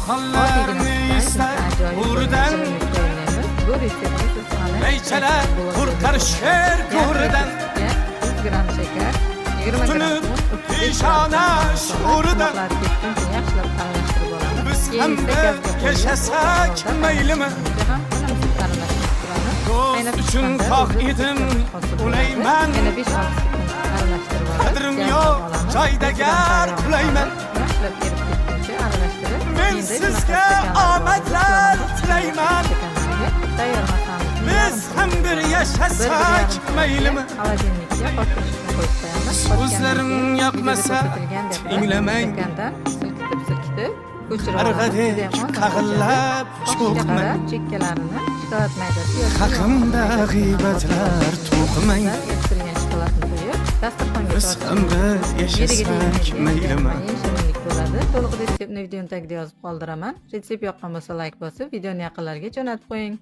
Hallarni istar urdan Bu reseptni siz hali Neyçeler kurtar şer kurdan 100 gram shakar, 20 gram Tunib muz, peshona sho'ridan yaxshilab aralashtirib olamiz. Biz hamda yashasak maylimi Do'st uchun xoh edim ulayman Yana 5-6 sekund aralashtirib olamiz. Qadrim yo'q joyda gar ulayman Yaxshilab erib ketguncha aralashtirib, Men sizga omadlar tilayman tayyor masalamizni Biz ham bir yashasak maylimi Xolodilnikka qotishni qo'yib qo'yamiz. So'zlarim yoqmasa tinglamang silkitib ko'chirib Arg'adek qag'illab cho'qmang chekkalarini shokolad maydasi yoki Haqimda g'iybatlar to'qimang eritilgan shokoladni qo'yib dasturxonga Biz ham bir yashasak maylimi shirinlik bo'ladi. To'liq retseptni videoning tagida yozib qoldiraman. Retsept yoqqan bo'lsa like bosib, videoni yaqinlarga jo'natib qo'ying.